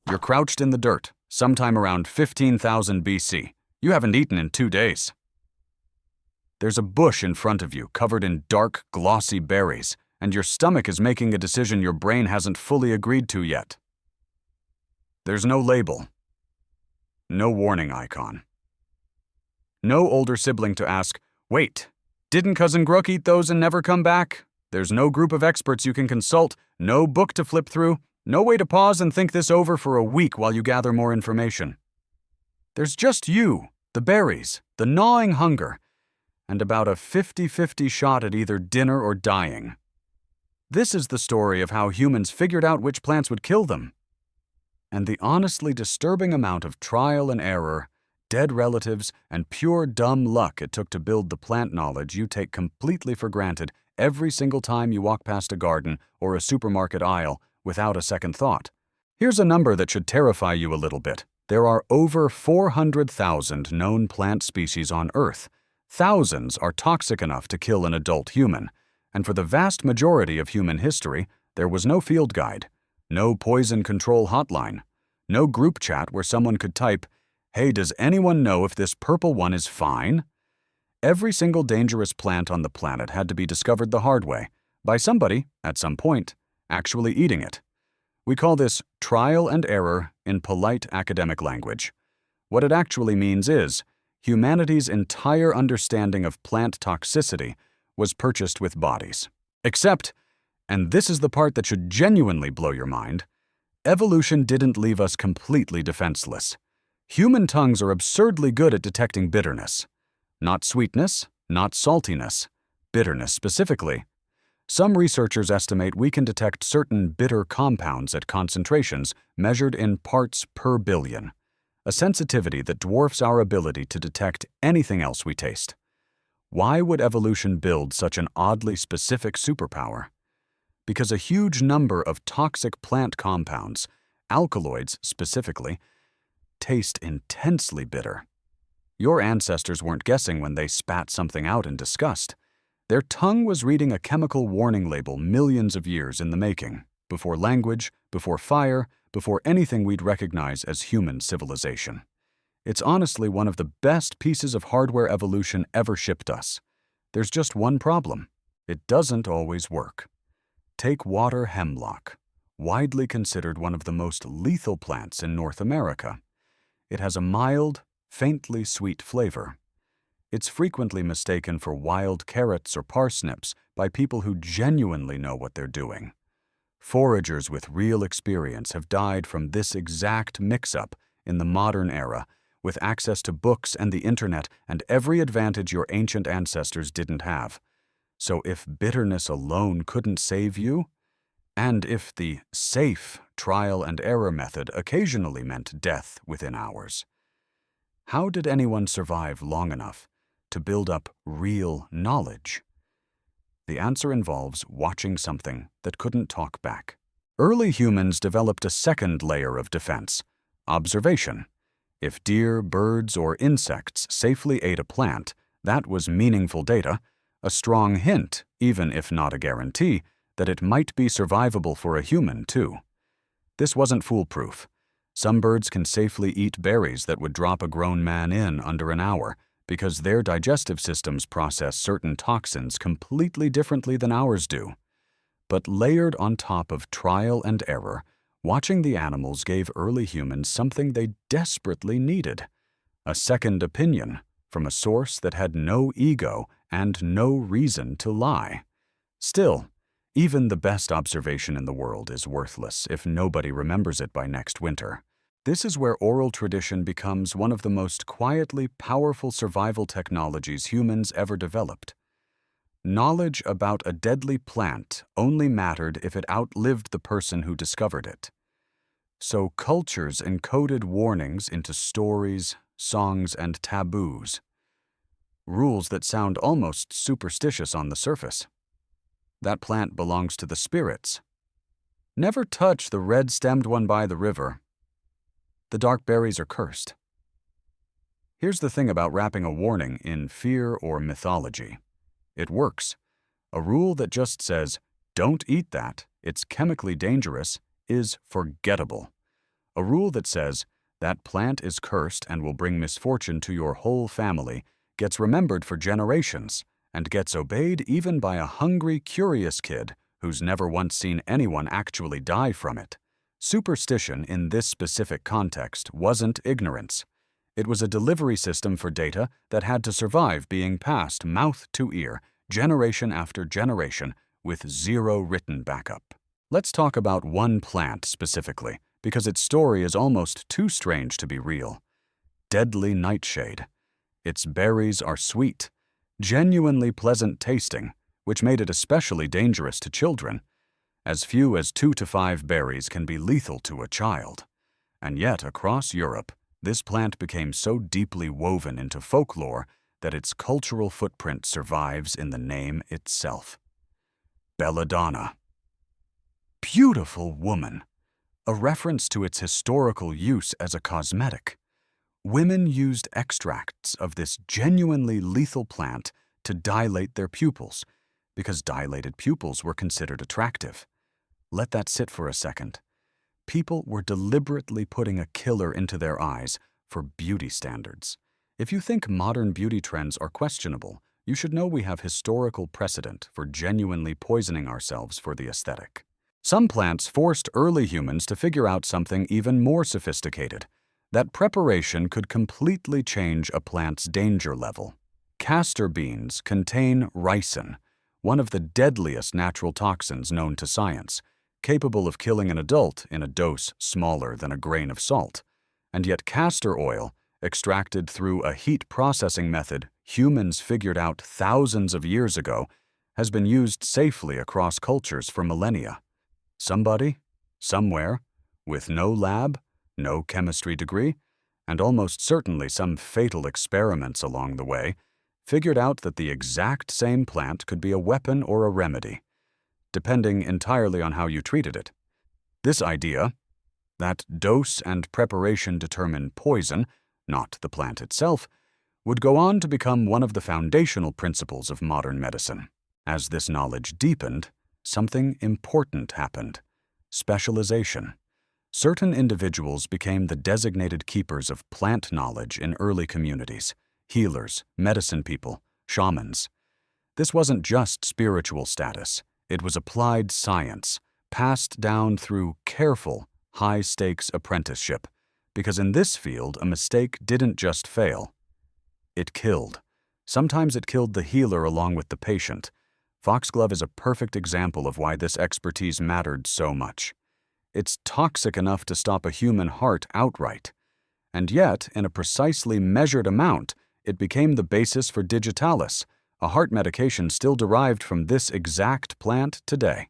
You're crouched in the dirt, sometime around 15,000 BC. You haven't eaten in 2 days. There's a bush in front of you covered in dark, glossy berries, and your stomach is making a decision your brain hasn't fully agreed to yet. There's no label. No warning icon. No older sibling to ask, "Wait, didn't Cousin Grook eat those and never come back?" There's no group of experts you can consult, no book to flip through, no way to pause and think this over for a week while you gather more information. There's just you, the berries, the gnawing hunger, and about a 50-50 shot at either dinner or dying. This is the story of how humans figured out which plants would kill them. And the honestly disturbing amount of trial and error, dead relatives, and pure dumb luck it took to build the plant knowledge you take completely for granted every single time you walk past a garden or a supermarket aisle without a second thought. Here's a number that should terrify you a little bit. There are over 400,000 known plant species on Earth. Thousands are toxic enough to kill an adult human. And for the vast majority of human history, there was no field guide, no poison control hotline, no group chat where someone could type, "Hey, does anyone know if this purple one is fine?" Every single dangerous plant on the planet had to be discovered the hard way, by somebody, at some point, actually eating it. We call this trial and error in polite academic language. What it actually means is, humanity's entire understanding of plant toxicity was purchased with bodies. Except, and this is the part that should genuinely blow your mind, evolution didn't leave us completely defenseless. Human tongues are absurdly good at detecting bitterness. Not sweetness, not saltiness, bitterness specifically. Some researchers estimate we can detect certain bitter compounds at concentrations measured in parts per billion, a sensitivity that dwarfs our ability to detect anything else we taste. Why would evolution build such an oddly specific superpower? Because a huge number of toxic plant compounds, alkaloids specifically, taste intensely bitter. Your ancestors weren't guessing when they spat something out in disgust. Their tongue was reading a chemical warning label millions of years in the making, before language, before fire, before anything we'd recognize as human civilization. It's honestly one of the best pieces of hardware evolution ever shipped us. There's just one problem. It doesn't always work. Take water hemlock, widely considered one of the most lethal plants in North America. It has a mild, faintly sweet flavor. It's frequently mistaken for wild carrots or parsnips by people who genuinely know what they're doing. Foragers with real experience have died from this exact mix-up in the modern era, with access to books and the internet and every advantage your ancient ancestors didn't have. So if bitterness alone couldn't save you, and if the safe trial and error method occasionally meant death within hours, how did anyone survive long enough to build up real knowledge? The answer involves watching something that couldn't talk back. Early humans developed a second layer of defense: observation. If deer, birds, or insects safely ate a plant, that was meaningful data, a strong hint, even if not a guarantee, that it might be survivable for a human, too. This wasn't foolproof. Some birds can safely eat berries that would drop a grown man in under an hour because their digestive systems process certain toxins completely differently than ours do. But layered on top of trial and error, watching the animals gave early humans something they desperately needed: a second opinion from a source that had no ego and no reason to lie. Still, even the best observation in the world is worthless if nobody remembers it by next winter. This is where oral tradition becomes one of the most quietly powerful survival technologies humans ever developed. Knowledge about a deadly plant only mattered if it outlived the person who discovered it. So cultures encoded warnings into stories, songs, and taboos. Rules that sound almost superstitious on the surface. That plant belongs to the spirits. Never touch the red-stemmed one by the river. The dark berries are cursed. Here's the thing about wrapping a warning in fear or mythology. It works. A rule that just says, "Don't eat that, it's chemically dangerous," is forgettable. A rule that says, "That plant is cursed and will bring misfortune to your whole family," gets remembered for generations and gets obeyed even by a hungry, curious kid who's never once seen anyone actually die from it. Superstition in this specific context wasn't ignorance. It was a delivery system for data that had to survive being passed mouth to ear, generation after generation, with zero written backup. Let's talk about one plant specifically, because its story is almost too strange to be real. Deadly nightshade. Its berries are sweet, genuinely pleasant tasting, which made it especially dangerous to children. As few as 2 to 5 berries can be lethal to a child. And yet, across Europe, this plant became so deeply woven into folklore that its cultural footprint survives in the name itself. Belladonna. Beautiful woman. A reference to its historical use as a cosmetic. Women used extracts of this genuinely lethal plant to dilate their pupils, because dilated pupils were considered attractive. Let that sit for a second. People were deliberately putting a killer into their eyes for beauty standards. If you think modern beauty trends are questionable, you should know we have historical precedent for genuinely poisoning ourselves for the aesthetic. Some plants forced early humans to figure out something even more sophisticated, that preparation could completely change a plant's danger level. Castor beans contain ricin, one of the deadliest natural toxins known to science, capable of killing an adult in a dose smaller than a grain of salt. And yet castor oil, extracted through a heat processing method humans figured out thousands of years ago, has been used safely across cultures for millennia. Somebody, somewhere, with no lab, no chemistry degree, and almost certainly some fatal experiments along the way, figured out that the exact same plant could be a weapon or a remedy, depending entirely on how you treated it. This idea, that dose and preparation determine poison, not the plant itself, would go on to become one of the foundational principles of modern medicine. As this knowledge deepened, something important happened: specialization. Certain individuals became the designated keepers of plant knowledge in early communities: healers, medicine people, shamans. This wasn't just spiritual status. It was applied science, passed down through careful, high-stakes apprenticeship, because in this field a mistake didn't just fail. It killed. Sometimes it killed the healer along with the patient. Foxglove is a perfect example of why this expertise mattered so much. It's toxic enough to stop a human heart outright. And yet, in a precisely measured amount, it became the basis for digitalis, a heart medication still derived from this exact plant today.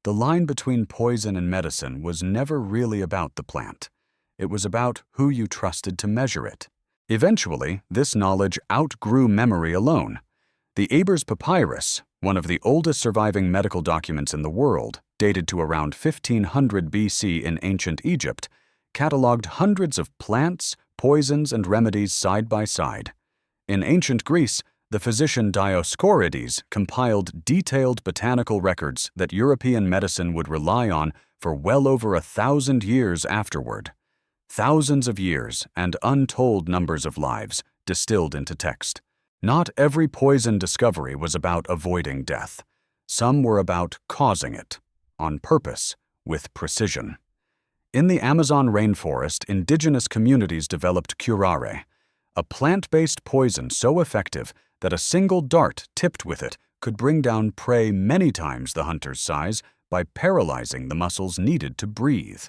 The line between poison and medicine was never really about the plant. It was about who you trusted to measure it. Eventually, this knowledge outgrew memory alone. The Ebers Papyrus, one of the oldest surviving medical documents in the world, dated to around 1500 BC in ancient Egypt, cataloged hundreds of plants, poisons, and remedies side by side. In ancient Greece, the physician Dioscorides compiled detailed botanical records that European medicine would rely on for well over 1,000 years afterward. Thousands of years and untold numbers of lives distilled into text. Not every poison discovery was about avoiding death. Some were about causing it, on purpose, with precision. In the Amazon rainforest, indigenous communities developed curare, a plant-based poison so effective that a single dart tipped with it could bring down prey many times the hunter's size by paralyzing the muscles needed to breathe.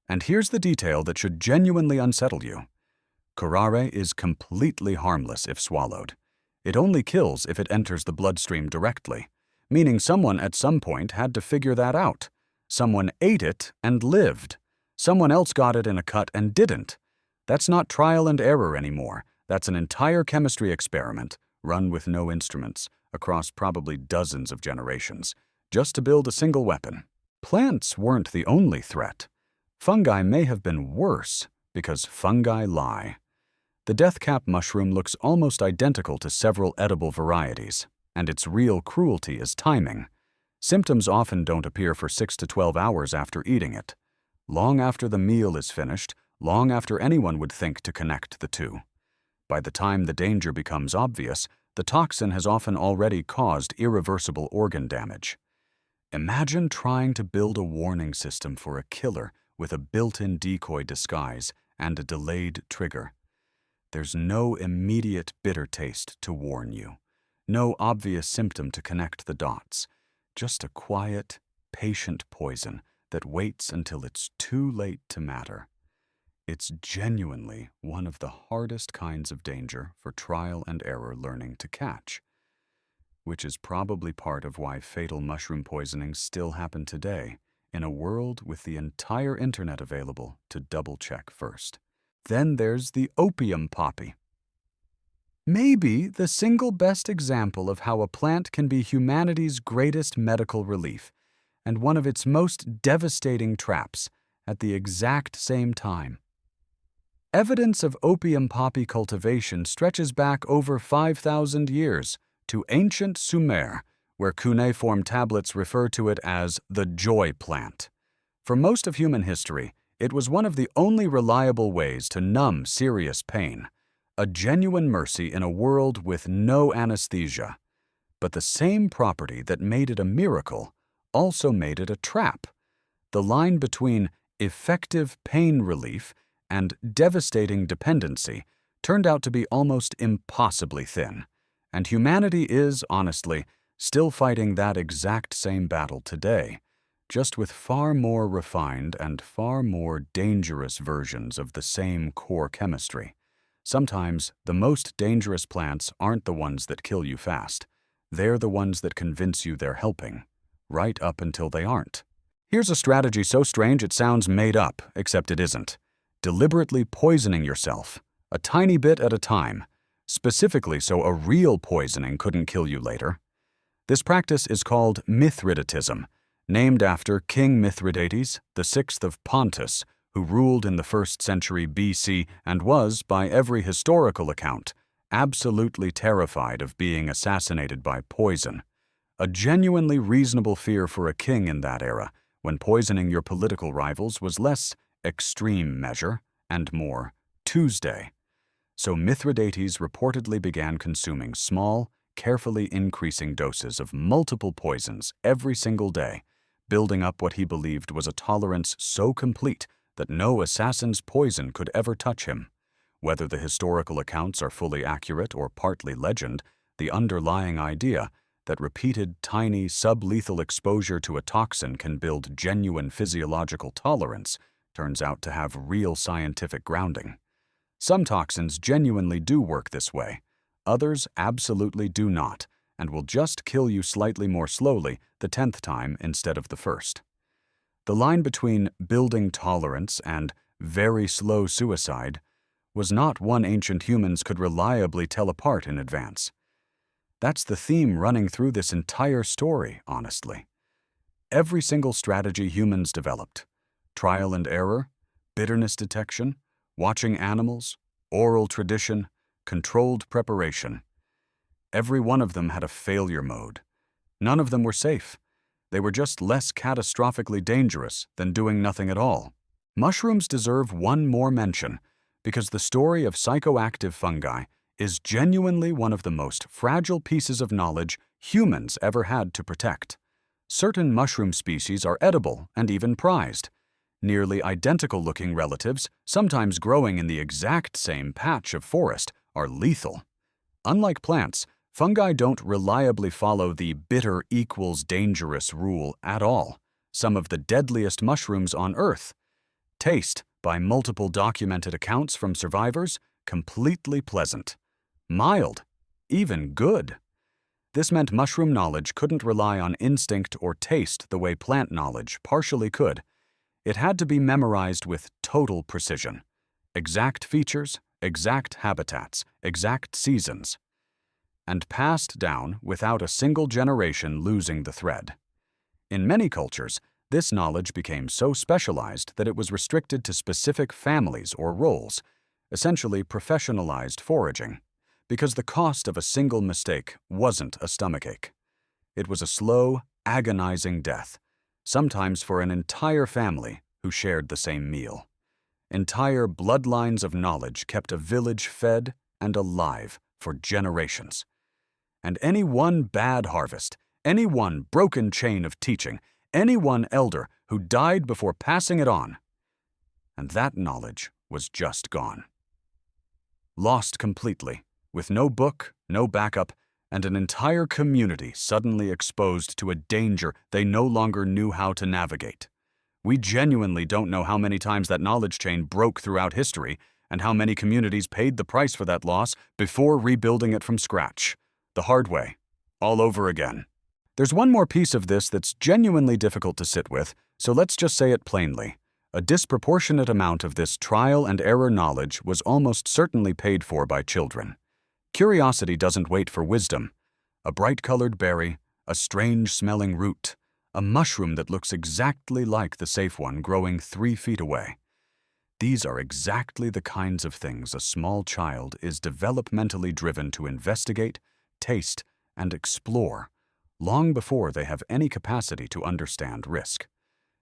And here's the detail that should genuinely unsettle you. Curare is completely harmless if swallowed. It only kills if it enters the bloodstream directly, meaning someone at some point had to figure that out. Someone ate it and lived. Someone else got it in a cut and didn't. That's not trial and error anymore. That's an entire chemistry experiment, run with no instruments, across probably dozens of generations, just to build a single weapon. Plants weren't the only threat. Fungi may have been worse, because fungi lie. The deathcap mushroom looks almost identical to several edible varieties, and its real cruelty is timing. Symptoms often don't appear for 6 to 12 hours after eating it. long after the meal is finished, long after anyone would think to connect the two. By the time the danger becomes obvious, the toxin has often already caused irreversible organ damage. Imagine trying to build a warning system for a killer with a built-in decoy disguise and a delayed trigger. There's no immediate bitter taste to warn you, no obvious symptom to connect the dots, just a quiet, patient poison that waits until it's too late to matter. It's genuinely one of the hardest kinds of danger for trial and error learning to catch, which is probably part of why fatal mushroom poisonings still happen today, in a world with the entire internet available to double-check first. Then there's the opium poppy. Maybe the single best example of how a plant can be humanity's greatest medical relief, and one of its most devastating traps at the exact same time. Evidence of opium poppy cultivation stretches back over 5,000 years to ancient Sumer, where cuneiform tablets refer to it as the joy plant. For most of human history, it was one of the only reliable ways to numb serious pain, a genuine mercy in a world with no anesthesia. But the same property that made it a miracle also made it a trap. The line between effective pain relief and devastating dependency turned out to be almost impossibly thin, and humanity is, honestly, still fighting that exact same battle today, just with far more refined and far more dangerous versions of the same core chemistry. Sometimes, the most dangerous plants aren't the ones that kill you fast. They're the ones that convince you they're helping, right up until they aren't. Here's a strategy so strange it sounds made up, except it isn't. Deliberately poisoning yourself, a tiny bit at a time, specifically so a real poisoning couldn't kill you later. This practice is called Mithridatism, named after King Mithridates, the sixth of Pontus, who ruled in the 1st century BC and was, by every historical account, absolutely terrified of being assassinated by poison. A genuinely reasonable fear for a king in that era, when poisoning your political rivals was less extreme measure and more Tuesday. So Mithridates reportedly began consuming small, carefully increasing doses of multiple poisons every single day, building up what he believed was a tolerance so complete that no assassin's poison could ever touch him. Whether the historical accounts are fully accurate or partly legend, the underlying idea that repeated tiny sublethal exposure to a toxin can build genuine physiological tolerance turns out to have real scientific grounding. Some toxins genuinely do work this way. Others absolutely do not, and will just kill you slightly more slowly the 10th time instead of the first. The line between building tolerance and very slow suicide was not one ancient humans could reliably tell apart in advance. That's the theme running through this entire story, honestly. Every single strategy humans developed, trial and error, bitterness detection, watching animals, oral tradition, controlled preparation. Every one of them had a failure mode. None of them were safe. They were just less catastrophically dangerous than doing nothing at all. Mushrooms deserve one more mention, because the story of psychoactive fungi is genuinely one of the most fragile pieces of knowledge humans ever had to protect. Certain mushroom species are edible and even prized. Nearly identical-looking relatives, sometimes growing in the exact same patch of forest, are lethal. Unlike plants, fungi don't reliably follow the bitter equals dangerous rule at all. Some of the deadliest mushrooms on Earth taste, by multiple documented accounts from survivors, completely pleasant. Mild, even good. This meant mushroom knowledge couldn't rely on instinct or taste the way plant knowledge partially could. It had to be memorized with total precision. Exact features, exact habitats, exact seasons. And passed down without a single generation losing the thread. In many cultures, this knowledge became so specialized that it was restricted to specific families or roles, essentially professionalized foraging, because the cost of a single mistake wasn't a stomachache. It was a slow, agonizing death, sometimes for an entire family, who shared the same meal. Entire bloodlines of knowledge kept a village fed and alive for generations. And any one bad harvest, any one broken chain of teaching, any one elder who died before passing it on, and that knowledge was just gone. Lost completely, with no book, no backup, and an entire community suddenly exposed to a danger they no longer knew how to navigate. We genuinely don't know how many times that knowledge chain broke throughout history and how many communities paid the price for that loss before rebuilding it from scratch, the hard way, all over again. There's one more piece of this that's genuinely difficult to sit with, so let's just say it plainly. A disproportionate amount of this trial and error knowledge was almost certainly paid for by children. Curiosity doesn't wait for wisdom. A bright-colored berry, a strange-smelling root, a mushroom that looks exactly like the safe one growing 3 feet away. These are exactly the kinds of things a small child is developmentally driven to investigate, taste, and explore, long before they have any capacity to understand risk.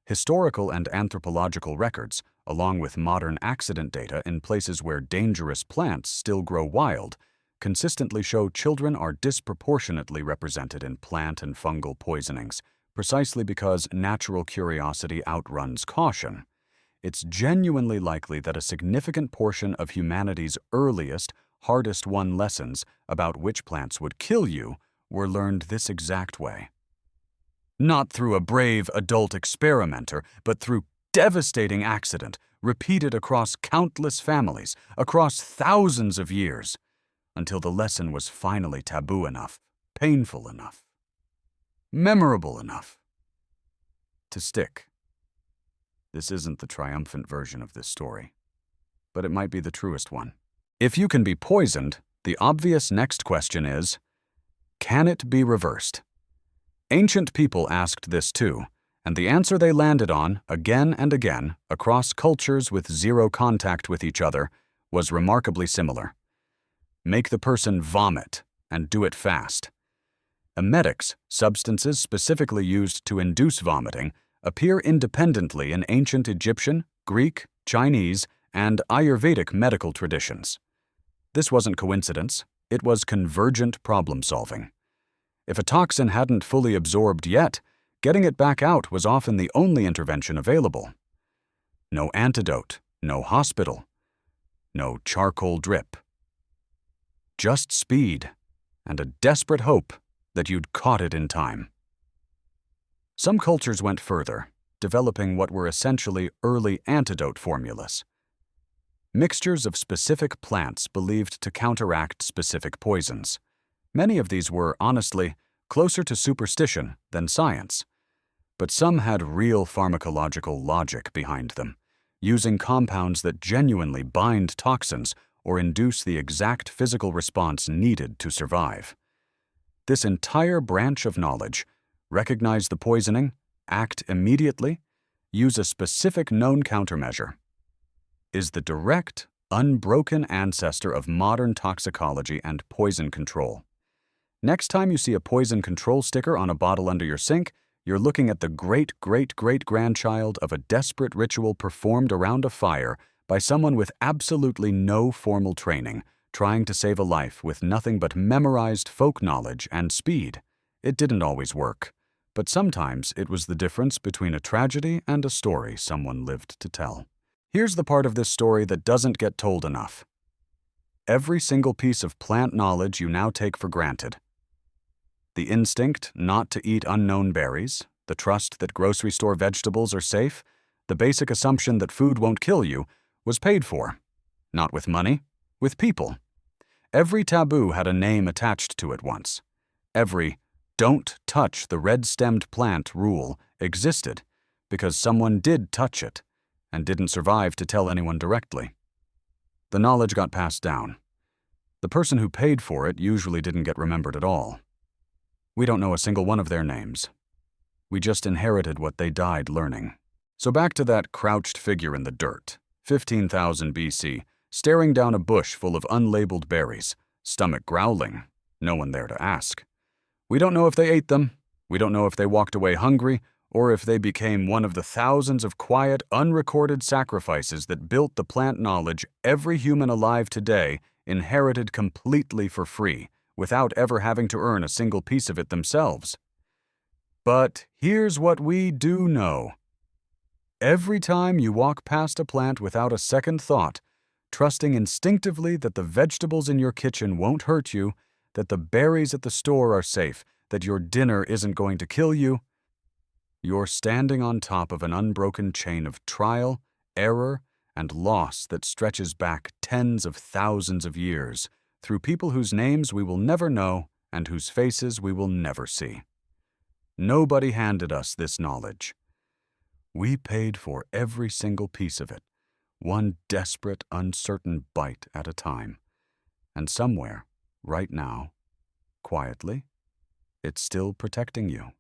Historical and anthropological records, along with modern accident data in places where dangerous plants still grow wild, consistently show children are disproportionately represented in plant and fungal poisonings, precisely because natural curiosity outruns caution. It's genuinely likely that a significant portion of humanity's earliest, hardest-won lessons about which plants would kill you were learned this exact way. Not through a brave adult experimenter, but through devastating accident, repeated across countless families, across thousands of years, until the lesson was finally taboo enough, painful enough, memorable enough to stick. This isn't the triumphant version of this story, but it might be the truest one. If you can be poisoned, the obvious next question is, can it be reversed? Ancient people asked this too, and the answer they landed on, again and again, across cultures with zero contact with each other, was remarkably similar. Make the person vomit, and do it fast. Emetics, substances specifically used to induce vomiting, appear independently in ancient Egyptian, Greek, Chinese, and Ayurvedic medical traditions. This wasn't coincidence, it was convergent problem-solving. If a toxin hadn't fully absorbed yet, getting it back out was often the only intervention available. No antidote, no hospital, no charcoal drip. Just speed and a desperate hope that you'd caught it in time. Some cultures went further, developing what were essentially early antidote formulas. Mixtures of specific plants believed to counteract specific poisons. Many of these were, honestly, closer to superstition than science. But some had real pharmacological logic behind them, using compounds that genuinely bind toxins or induce the exact physical response needed to survive. This entire branch of knowledge, recognize the poisoning, act immediately, use a specific known countermeasure, is the direct, unbroken ancestor of modern toxicology and poison control. Next time you see a poison control sticker on a bottle under your sink, you're looking at the great-great-great-grandchild of a desperate ritual performed around a fire by someone with absolutely no formal training, trying to save a life with nothing but memorized folk knowledge and speed. It didn't always work, but sometimes it was the difference between a tragedy and a story someone lived to tell. Here's the part of this story that doesn't get told enough. Every single piece of plant knowledge you now take for granted. The instinct not to eat unknown berries, the trust that grocery store vegetables are safe, the basic assumption that food won't kill you, was paid for. Not with money, with people. Every taboo had a name attached to it once. Every "don't touch the red-stemmed plant" rule existed because someone did touch it and didn't survive to tell anyone directly. The knowledge got passed down. The person who paid for it usually didn't get remembered at all. We don't know a single one of their names. We just inherited what they died learning. So back to that crouched figure in the dirt, 15,000 BC, staring down a bush full of unlabeled berries, stomach growling, no one there to ask. We don't know if they ate them, we don't know if they walked away hungry, or if they became one of the thousands of quiet, unrecorded sacrifices that built the plant knowledge every human alive today inherited completely for free, without ever having to earn a single piece of it themselves. But here's what we do know. Every time you walk past a plant without a second thought, trusting instinctively that the vegetables in your kitchen won't hurt you, that the berries at the store are safe, that your dinner isn't going to kill you, you're standing on top of an unbroken chain of trial, error, and loss that stretches back tens of thousands of years through people whose names we will never know and whose faces we will never see. Nobody handed us this knowledge. We paid for every single piece of it, one desperate, uncertain bite at a time. And somewhere, right now, quietly, it's still protecting you.